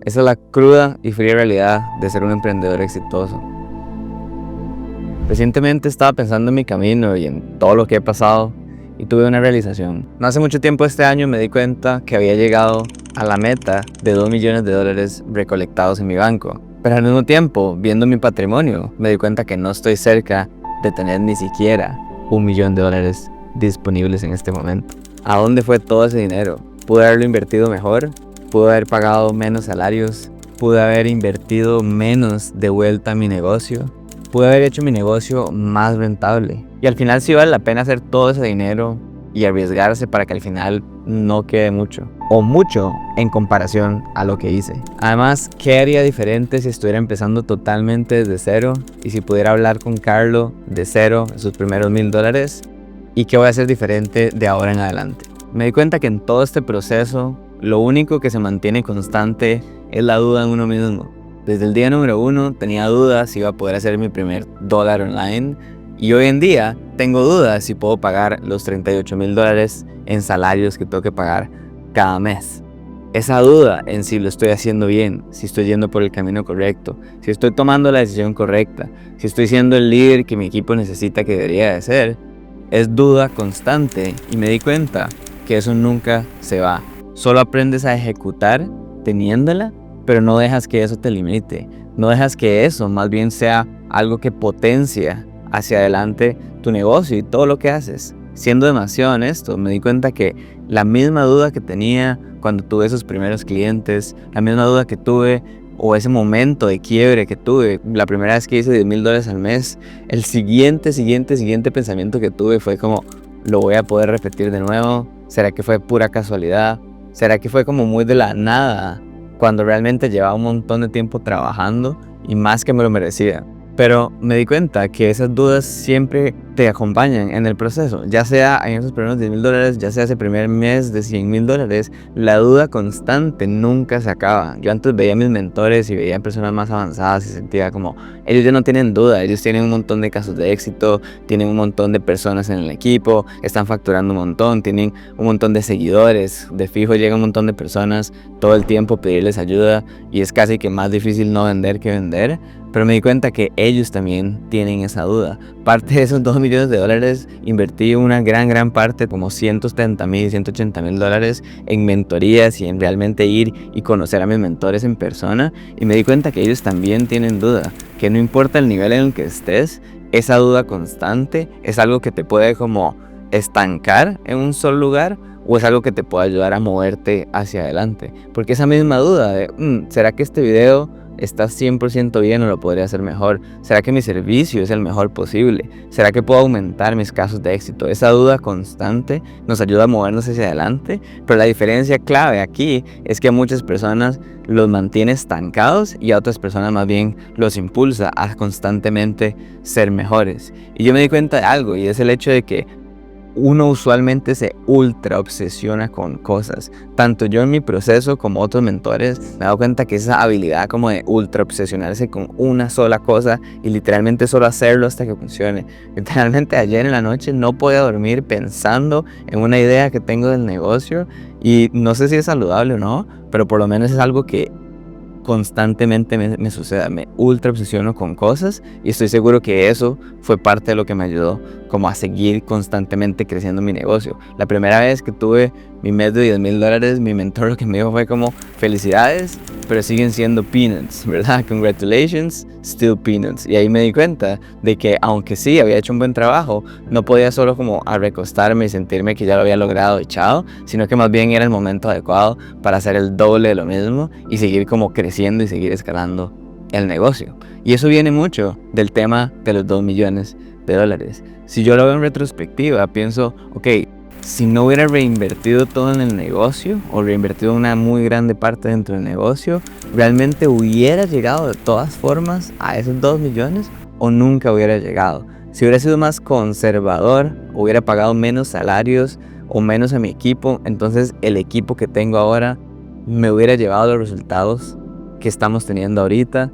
Esa es la cruda y fría realidad de ser un emprendedor exitoso. Recientemente estaba pensando en mi camino y en todo lo que he pasado y tuve una realización. No hace mucho tiempo este año me di cuenta que había llegado a la meta de $2 millones recolectados en mi banco. Pero al mismo tiempo, viendo mi patrimonio, me di cuenta que no estoy cerca de tener ni siquiera $1 millón disponibles en este momento. ¿A dónde fue todo ese dinero? ¿Pude haberlo invertido mejor? ¿Pude haber pagado menos salarios? ¿Pude haber invertido menos de vuelta a mi negocio? ¿Pude haber hecho mi negocio más rentable? Y al final sí vale la pena hacer todo ese dinero y arriesgarse para que al final no quede mucho. O mucho en comparación a lo que hice. Además, ¿qué haría diferente si estuviera empezando totalmente desde cero? Y si pudiera hablar con Carlo de cero en sus primeros $1000. ¿Y qué voy a hacer diferente de ahora en adelante? Me di cuenta que en todo este proceso, lo único que se mantiene constante es la duda en uno mismo. Desde el día número 1 tenía dudas si iba a poder hacer mi primer dólar online. Y hoy en día tengo dudas si puedo pagar los $38,000 en salarios que tengo que pagar cada mes. Esa duda en si lo estoy haciendo bien, si estoy yendo por el camino correcto, si estoy tomando la decisión correcta, si estoy siendo el líder que mi equipo necesita que debería de ser, es duda constante y me di cuenta que eso nunca se va. Solo aprendes a ejecutar teniéndola, pero no dejas que eso te limite. No dejas que eso más bien sea algo que potencia hacia adelante tu negocio y todo lo que haces. Siendo demasiado honesto, me di cuenta que la misma duda que tenía cuando tuve esos primeros clientes, la misma duda que tuve o ese momento de quiebre que tuve la primera vez que hice $10,000 al mes, el siguiente pensamiento que tuve fue como, ¿lo voy a poder repetir de nuevo? ¿Será que fue pura casualidad? ¿Será que fue como muy de la nada? Cuando realmente llevaba un montón de tiempo trabajando y más que me lo merecía. Pero me di cuenta que esas dudas siempre te acompañan en el proceso, ya sea en esos primeros $10,000, ya sea ese primer mes de $100,000, la duda constante nunca se acaba. Yo antes veía a mis mentores y veía personas más avanzadas y sentía como, ellos ya no tienen duda, ellos tienen un montón de casos de éxito, tienen un montón de personas en el equipo, están facturando un montón, tienen un montón de seguidores, de fijo llega un montón de personas todo el tiempo a pedirles ayuda y es casi que más difícil no vender que vender. Pero me di cuenta que ellos también tienen esa duda. Parte de esos $2 millones invertí una gran parte, como $170,000, $180,000 en mentorías y en realmente ir y conocer a mis mentores en persona. Y me di cuenta que ellos también tienen duda, que no importa el nivel en el que estés, esa duda constante es algo que te puede como estancar en un solo lugar o es algo que te puede ayudar a moverte hacia adelante. Porque esa misma duda de, ¿será que este video está 100% bien o lo podría hacer mejor? ¿Será que mi servicio es el mejor posible? ¿Será que puedo aumentar mis casos de éxito? Esa duda constante nos ayuda a movernos hacia adelante, pero la diferencia clave aquí es que a muchas personas los mantiene estancados y a otras personas más bien los impulsa a constantemente ser mejores. Y yo me di cuenta de algo y es el hecho de que uno usualmente se ultra obsesiona con cosas. Tanto yo en mi proceso como otros mentores me he dado cuenta que esa habilidad como de ultra obsesionarse con una sola cosa y literalmente solo hacerlo hasta que funcione. Literalmente ayer en la noche no podía dormir pensando en una idea que tengo del negocio y no sé si es saludable o no, pero por lo menos es algo que constantemente me suceda. Me ultra obsesiono con cosas y estoy seguro que eso fue parte de lo que me ayudó como a seguir constantemente creciendo mi negocio. La primera vez que tuve mi mes de $10,000, mi mentor lo que me dijo fue como, felicidades, pero siguen siendo peanuts, ¿verdad? Congratulations, still peanuts. Y ahí me di cuenta de que aunque sí había hecho un buen trabajo, no podía solo como a recostarme y sentirme que ya lo había logrado y chao, sino que más bien era el momento adecuado para hacer el doble de lo mismo y seguir como creciendo y seguir escalando el negocio. Y eso viene mucho del tema de los $2 millones. Si yo lo veo en retrospectiva, pienso, ok, si no hubiera reinvertido todo en el negocio o reinvertido una muy grande parte dentro del negocio, ¿realmente hubiera llegado de todas formas a esos $2 millones o nunca hubiera llegado? Si hubiera sido más conservador, hubiera pagado menos salarios o menos a mi equipo, entonces el equipo que tengo ahora me hubiera llevado los resultados que estamos teniendo ahorita.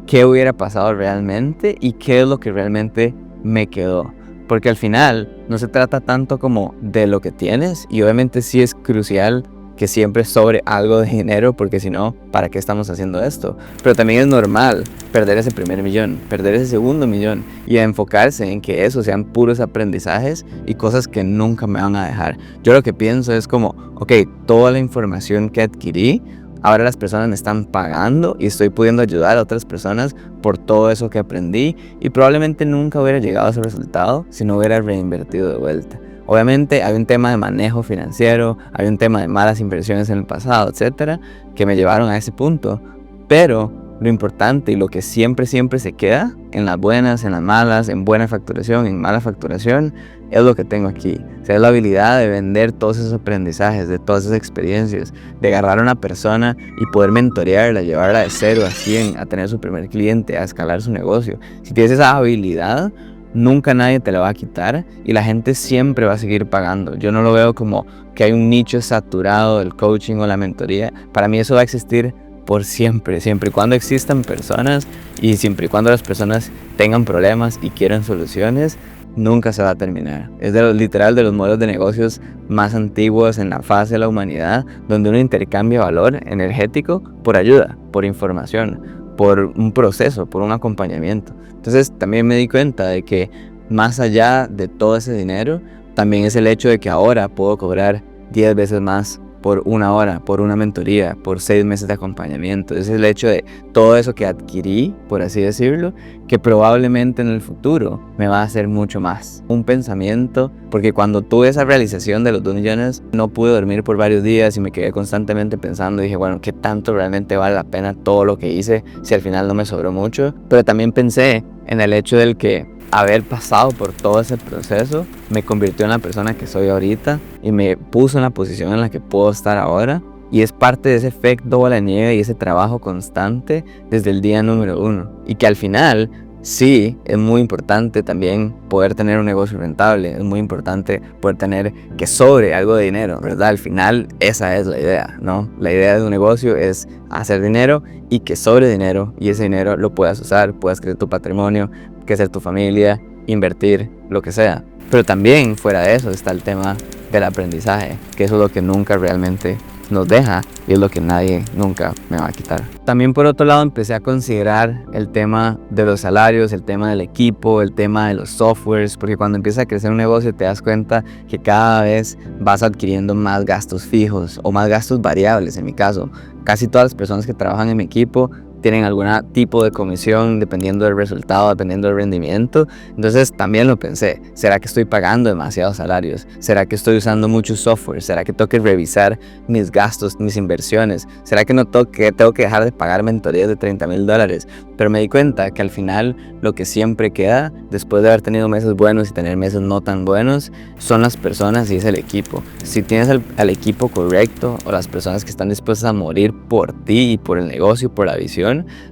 ¿Qué hubiera pasado realmente y qué es lo que realmente me quedó? Porque al final no se trata tanto como de lo que tienes y obviamente sí es crucial que siempre sobre algo de dinero, porque si no, ¿para qué estamos haciendo esto? Pero también es normal perder ese primer millón, perder ese segundo millón y enfocarse en que eso sean puros aprendizajes y cosas que nunca me van a dejar. Yo lo que pienso es como, ok, toda la información que adquirí, ahora las personas me están pagando y estoy pudiendo ayudar a otras personas por todo eso que aprendí y probablemente nunca hubiera llegado a ese resultado si no hubiera reinvertido de vuelta. Obviamente hay un tema de manejo financiero, hay un tema de malas inversiones en el pasado, etcétera, que me llevaron a ese punto. Pero lo importante y lo que siempre se queda, en las buenas, en las malas, en buena facturación, en mala facturación, es lo que tengo aquí. O sea, es la habilidad de vender todos esos aprendizajes, de todas esas experiencias, de agarrar a una persona y poder mentorearla, llevarla de 0 a 100, a tener su primer cliente, a escalar su negocio. Si tienes esa habilidad, nunca nadie te la va a quitar y la gente siempre va a seguir pagando. Yo no lo veo como que hay un nicho saturado del coaching o la mentoría. Para mí eso va a existir por siempre, siempre y cuando existan personas y siempre y cuando las personas tengan problemas y quieran soluciones, nunca se va a terminar. Es literal de los modelos de negocios más antiguos en la faz de la humanidad, donde uno intercambia valor energético por ayuda, por información, por un proceso, por un acompañamiento. Entonces también me di cuenta de que más allá de todo ese dinero, también es el hecho de que ahora puedo cobrar 10 veces más por 1 hora, por una mentoría, por 6 meses de acompañamiento. Es el hecho de todo eso que adquirí, por así decirlo, que probablemente en el futuro me va a hacer mucho más. Un pensamiento, porque cuando tuve esa realización de los 2 millones, no pude dormir por varios días y me quedé constantemente pensando, dije, bueno, ¿qué tanto realmente vale la pena todo lo que hice si al final no me sobró mucho? Pero también pensé en el hecho del que haber pasado por todo ese proceso me convirtió en la persona que soy ahorita y me puso en la posición en la que puedo estar ahora. Y es parte de ese efecto bola de nieve y ese trabajo constante desde el día número 1. Y que al final, sí, es muy importante también poder tener un negocio rentable. Es muy importante poder tener que sobre algo de dinero, ¿verdad? Al final, esa es la idea, ¿no? La idea de un negocio es hacer dinero y que sobre dinero. Y ese dinero lo puedas usar, puedas crear tu patrimonio, crecer tu familia, invertir, lo que sea. Pero también fuera de eso está el tema del aprendizaje, que eso es lo que nunca realmente nos deja y es lo que nadie nunca me va a quitar. También por otro lado empecé a considerar el tema de los salarios, el tema del equipo, el tema de los softwares, porque cuando empieza a crecer un negocio te das cuenta que cada vez vas adquiriendo más gastos fijos o más gastos variables. En mi caso, casi todas las personas que trabajan en mi equipo tienen algún tipo de comisión dependiendo del resultado, dependiendo del rendimiento. Entonces también lo pensé, ¿será que estoy pagando demasiados salarios? ¿Será que estoy usando mucho software? ¿Será que tengo que revisar mis gastos, mis inversiones? ¿Será que tengo que dejar de pagar mentorías de $30,000? Pero me di cuenta que al final lo que siempre queda, después de haber tenido meses buenos y tener meses no tan buenos, son las personas y es el equipo. Si tienes al equipo correcto o las personas que están dispuestas a morir por ti y por el negocio, por la visión,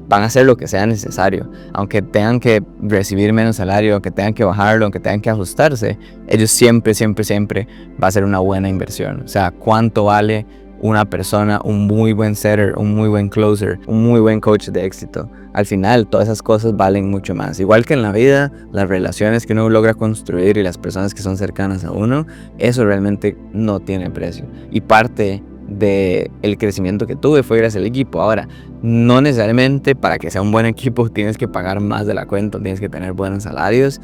van a hacer lo que sea necesario. Aunque tengan que recibir menos salario, aunque tengan que bajarlo, aunque tengan que ajustarse, ellos siempre va a ser una buena inversión. O sea, ¿cuánto vale una persona, un muy buen setter, un muy buen closer, un muy buen coach de éxito? Al final, todas esas cosas valen mucho más. Igual que en la vida, las relaciones que uno logra construir y las personas que son cercanas a uno, eso realmente no tiene precio. Y parte del crecimiento que tuve fue gracias al equipo. Ahora, no necesariamente para que sea un buen equipo tienes que pagar más de la cuenta, tienes que tener buenos salarios.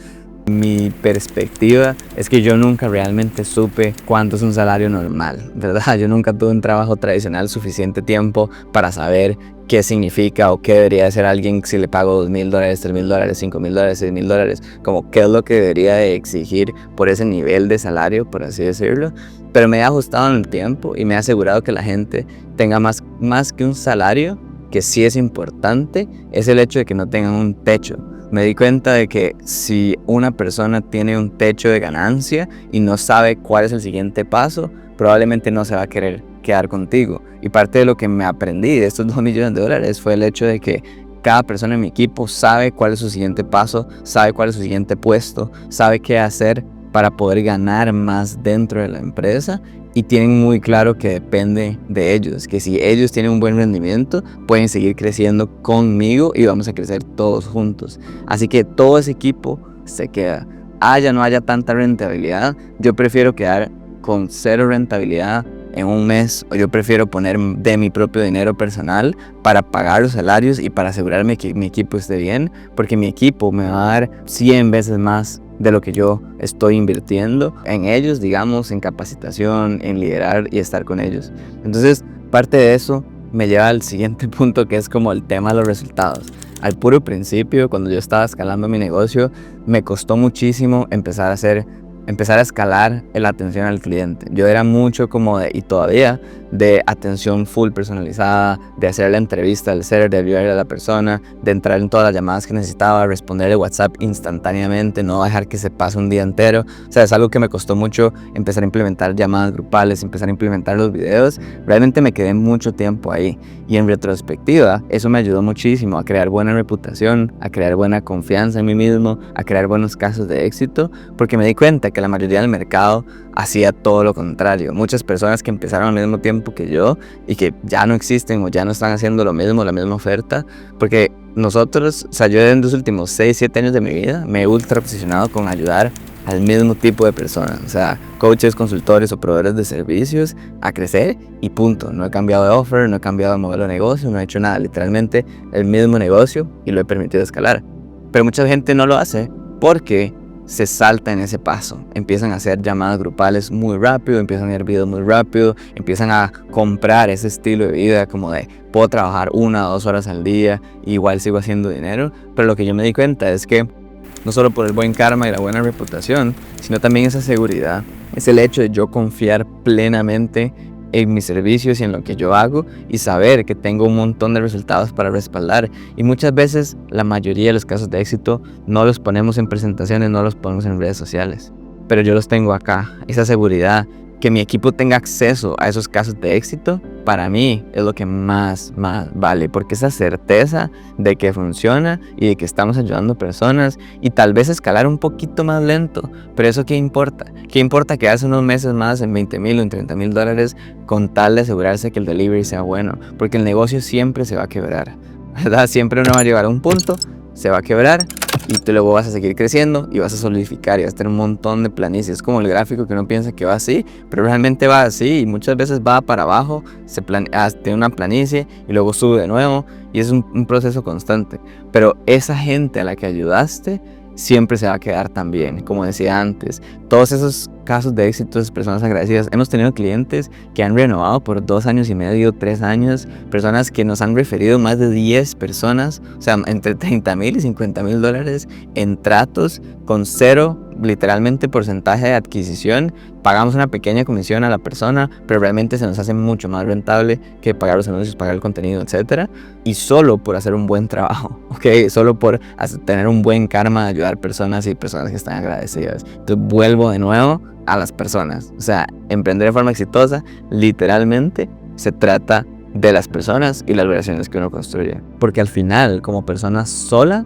Mi perspectiva es que yo nunca realmente supe cuánto es un salario normal, ¿verdad? Yo nunca tuve un trabajo tradicional suficiente tiempo para saber qué significa o qué debería hacer alguien si le pago $2,000, $3,000, $5,000, $6,000, como qué es lo que debería de exigir por ese nivel de salario, por así decirlo. Pero me he ajustado en el tiempo y me he asegurado que la gente tenga más que un salario, que sí es importante, es el hecho de que no tengan un techo. Me di cuenta de que si una persona tiene un techo de ganancia y no sabe cuál es el siguiente paso, probablemente no se va a querer quedar contigo. Y parte de lo que me aprendí de estos $2 millones fue el hecho de que cada persona en mi equipo sabe cuál es su siguiente paso, sabe cuál es su siguiente puesto, sabe qué hacer para poder ganar más dentro de la empresa. Y tienen muy claro que depende de ellos, que si ellos tienen un buen rendimiento, pueden seguir creciendo conmigo y vamos a crecer todos juntos. Así que todo ese equipo se queda. Haya o no haya tanta rentabilidad, yo prefiero quedar con 0 rentabilidad en un mes, o yo prefiero poner de mi propio dinero personal para pagar los salarios y para asegurarme que mi equipo esté bien, porque mi equipo me va a dar 100 veces más de lo que yo estoy invirtiendo en ellos, digamos, en capacitación, en liderar y estar con ellos. Entonces, parte de eso me lleva al siguiente punto, que es como el tema de los resultados. Al puro principio, cuando yo estaba escalando mi negocio, me costó muchísimo empezar a escalar la atención al cliente. Yo era mucho y todavía, de atención full personalizada, de hacer la entrevista al ser, de ayudar a la persona, de entrar en todas las llamadas que necesitaba, responderle WhatsApp instantáneamente, no dejar que se pase un día entero. O sea, es algo que me costó mucho empezar a implementar llamadas grupales, empezar a implementar los videos. Realmente me quedé mucho tiempo ahí. Y en retrospectiva, eso me ayudó muchísimo a crear buena reputación, a crear buena confianza en mí mismo, a crear buenos casos de éxito, porque me di cuenta que la mayoría del mercado hacía todo lo contrario. Muchas personas que empezaron al mismo tiempo que yo y que ya no existen o ya no están haciendo lo mismo, la misma oferta, porque nosotros, o sea, yo en los últimos 6, 7 años de mi vida me he ultra obsesionado con ayudar al mismo tipo de personas, o sea, coaches, consultores o proveedores de servicios a crecer y punto. No he cambiado de offer, no he cambiado de modelo de negocio, no he hecho nada, literalmente el mismo negocio, y lo he permitido escalar. Pero mucha gente no lo hace porque se salta en ese paso. Empiezan a hacer llamadas grupales muy rápido, empiezan a ir videos muy rápido, empiezan a comprar ese estilo de vida como de puedo trabajar 1 o 2 horas al día y igual sigo haciendo dinero. Pero lo que yo me di cuenta es que no solo por el buen karma y la buena reputación, sino también esa seguridad, es el hecho de yo confiar plenamente en mis servicios y en lo que yo hago y saber que tengo un montón de resultados para respaldar. Y muchas veces, la mayoría de los casos de éxito no los ponemos en presentaciones, no los ponemos en redes sociales, pero yo los tengo acá. Esa seguridad, que mi equipo tenga acceso a esos casos de éxito, para mí es lo que más vale, porque esa certeza de que funciona y de que estamos ayudando personas, y tal vez escalar un poquito más lento, pero eso ¿qué importa? ¿Qué importa quedarse unos meses más en 20,000 o en 30,000 dólares con tal de asegurarse que el delivery sea bueno? Porque el negocio siempre se va a quebrar, ¿verdad? Siempre uno va a llegar a un punto, se va a quebrar, y tú luego vas a seguir creciendo y vas a solidificar y vas a tener un montón de planicies. Es como el gráfico que uno piensa que va así, pero realmente va así y muchas veces va para abajo, tiene una planicie y luego sube de nuevo, y es un proceso constante. Pero esa gente a la que ayudaste siempre se va a quedar también. Como decía antes, todos esos casos de éxito, esas personas agradecidas, hemos tenido clientes que han renovado por 2 años y medio, 3 años, personas que nos han referido más de 10 personas, o sea, entre 30,000 y 50,000 dólares en tratos con 0, literalmente, porcentaje de adquisición. Pagamos una pequeña comisión a la persona, pero realmente se nos hace mucho más rentable que pagar los anuncios, pagar el contenido, etcétera. Y solo por hacer un buen trabajo, ¿ok? Solo por tener un buen karma de ayudar personas y personas que están agradecidas. Entonces vuelvo de nuevo a las personas. O sea, emprender de forma exitosa, literalmente, se trata de las personas y las relaciones que uno construye. Porque al final, como persona sola,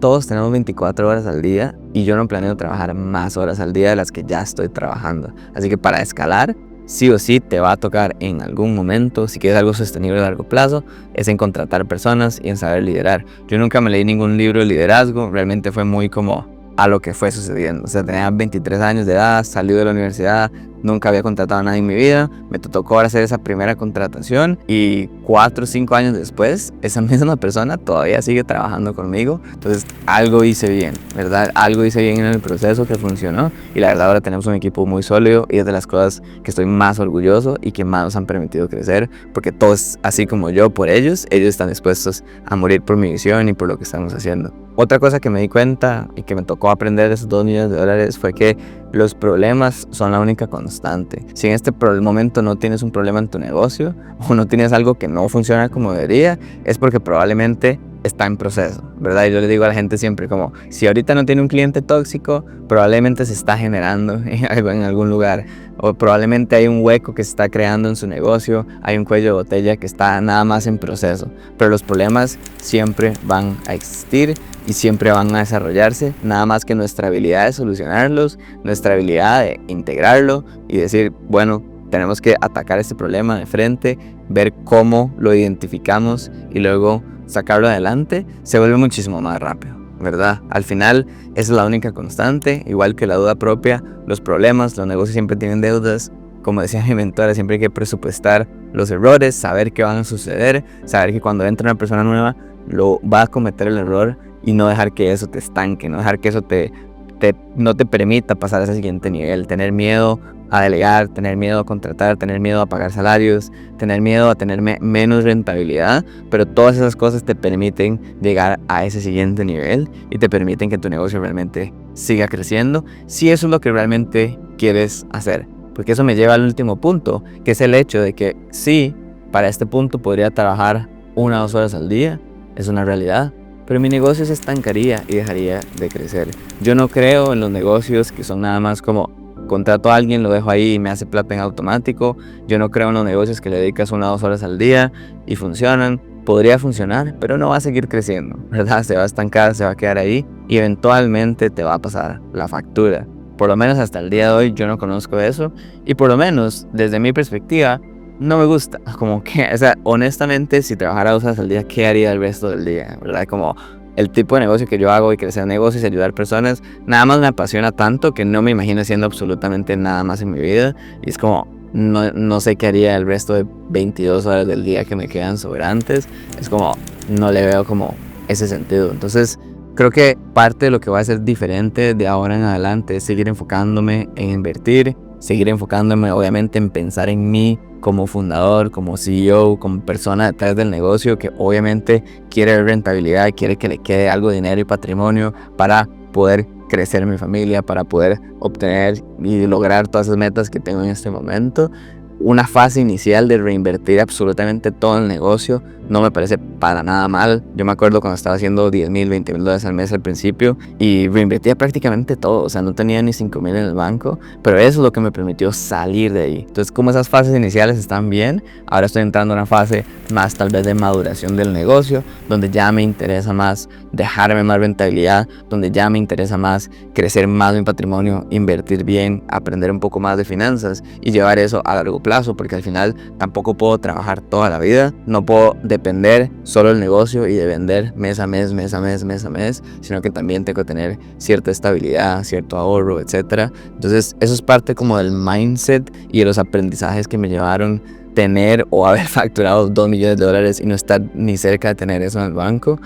todos tenemos 24 horas al día, y yo no planeo trabajar más horas al día de las que ya estoy trabajando. Así que para escalar, sí o sí te va a tocar en algún momento, si quieres algo sostenible a largo plazo, es en contratar personas y en saber liderar. Yo nunca me leí ningún libro de liderazgo, realmente fue muy como a lo que fue sucediendo. O sea, tenía 23 años de edad, salí de la universidad, nunca había contratado a nadie en mi vida, me tocó ahora hacer esa primera contratación, y 4 o 5 años después, esa misma persona todavía sigue trabajando conmigo. Entonces, algo hice bien, ¿verdad? Algo hice bien en el proceso que funcionó, y la verdad ahora tenemos un equipo muy sólido, y es de las cosas que estoy más orgulloso y que más nos han permitido crecer, porque todos, así como yo por ellos están dispuestos a morir por mi visión y por lo que estamos haciendo. Otra cosa que me di cuenta y que me tocó aprender de esos 2 millones de dólares fue que los problemas son la única constante. Si en este momento no tienes un problema en tu negocio, o no tienes algo que no funciona como debería, es porque probablemente está en proceso, ¿verdad? Y yo le digo a la gente siempre como, si ahorita no tiene un cliente tóxico, probablemente se está generando en algún lugar, o probablemente hay un hueco que se está creando en su negocio, hay un cuello de botella que está nada más en proceso. Pero los problemas siempre van a existir y siempre van a desarrollarse, nada más que nuestra habilidad de solucionarlos, nuestra habilidad de integrarlo y decir, bueno, tenemos que atacar este problema de frente, ver cómo lo identificamos y luego sacarlo adelante, se vuelve muchísimo más rápido, ¿verdad? Al final, esa es la única constante, igual que la deuda propia, los problemas, los negocios siempre tienen deudas, como decía mi mentora, siempre hay que presupuestar los errores, saber qué van a suceder, saber que cuando entra una persona nueva lo va a cometer el error y no dejar que eso te estanque, no dejar que eso no te permita pasar a ese siguiente nivel, tener miedo a delegar, tener miedo a contratar, tener miedo a pagar salarios, tener miedo a tener menos rentabilidad, pero todas esas cosas te permiten llegar a ese siguiente nivel y te permiten que tu negocio realmente siga creciendo, si eso es lo que realmente quieres hacer. Porque eso me lleva al último punto, que es el hecho de que sí, para este punto podría trabajar 1 o 2 horas al día, es una realidad, pero mi negocio se estancaría y dejaría de crecer. Yo no creo en los negocios que son nada más como contrato a alguien, lo dejo ahí y me hace plata en automático. Yo no creo en los negocios que le dedicas 1 o 2 horas al día y funcionan. Podría funcionar, pero no va a seguir creciendo, ¿verdad? Se va a estancar, se va a quedar ahí y eventualmente te va a pasar la factura. Por lo menos hasta el día de hoy yo no conozco eso y por lo menos desde mi perspectiva no me gusta. Como que, o sea, honestamente, si trabajara 2 horas al día, ¿qué haría el resto del día? ¿Verdad? Como el tipo de negocio que yo hago y crecer negocios y ayudar personas, nada más me apasiona tanto que no me imagino haciendo absolutamente nada más en mi vida. Y es como, no sé qué haría el resto de 22 horas del día que me quedan sobrantes. Es como, no le veo como ese sentido. Entonces, creo que parte de lo que voy a hacer diferente de ahora en adelante es seguir enfocándome en invertir, seguir enfocándome obviamente en pensar en mí como fundador, como CEO, como persona detrás del negocio que obviamente quiere rentabilidad, quiere que le quede algo de dinero y patrimonio para poder crecer mi familia, para poder obtener y lograr todas esas metas que tengo en este momento. Una fase inicial de reinvertir absolutamente todo el negocio no me parece para nada mal. Yo me acuerdo cuando estaba haciendo 10,000, 20,000 dólares al mes al principio y reinvertía prácticamente todo, o sea, no tenía ni 5,000 en el banco, pero eso es lo que me permitió salir de ahí. Entonces, como esas fases iniciales están bien, ahora estoy entrando en una fase más tal vez de maduración del negocio, donde ya me interesa más dejarme más rentabilidad, donde ya me interesa más crecer más mi patrimonio, invertir bien, aprender un poco más de finanzas y llevar eso a largo plazo, porque al final tampoco puedo trabajar toda la vida, no puedo depender solo del negocio y de vender mes a mes, sino que también tengo que tener cierta estabilidad, cierto ahorro, etc. Entonces eso es parte como del mindset y de los aprendizajes que me llevaron tener o haber facturado 2 millones de dólares y no estar ni cerca de tener eso en el banco,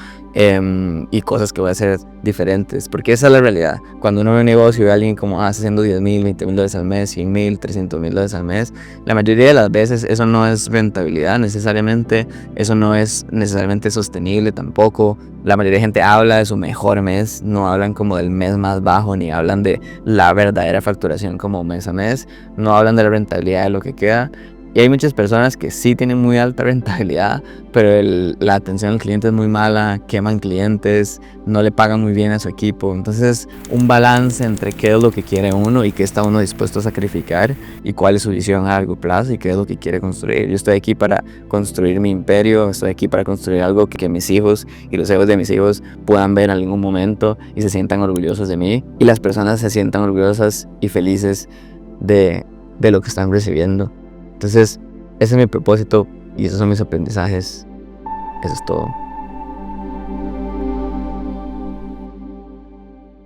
y cosas que voy a hacer diferentes, porque esa es la realidad. Cuando uno ve un negocio y ve a alguien como haciendo 10,000, 20,000 dólares al mes, 100,000, 300,000 dólares al mes, la mayoría de las veces eso no es rentabilidad necesariamente, eso no es necesariamente sostenible tampoco. La mayoría de gente habla de su mejor mes, no hablan como del mes más bajo, ni hablan de la verdadera facturación como mes a mes, no hablan de la rentabilidad de lo que queda. Y hay muchas personas que sí tienen muy alta rentabilidad, pero la atención al cliente es muy mala, queman clientes, no le pagan muy bien a su equipo. Entonces, un balance entre qué es lo que quiere uno y qué está uno dispuesto a sacrificar y cuál es su visión a largo plazo y qué es lo que quiere construir. Yo estoy aquí para construir mi imperio, estoy aquí para construir algo que mis hijos y los hijos de mis hijos puedan ver en algún momento y se sientan orgullosos de mí y las personas se sientan orgullosas y felices de lo que están recibiendo. Entonces, ese es mi propósito y esos son mis aprendizajes. Eso es todo.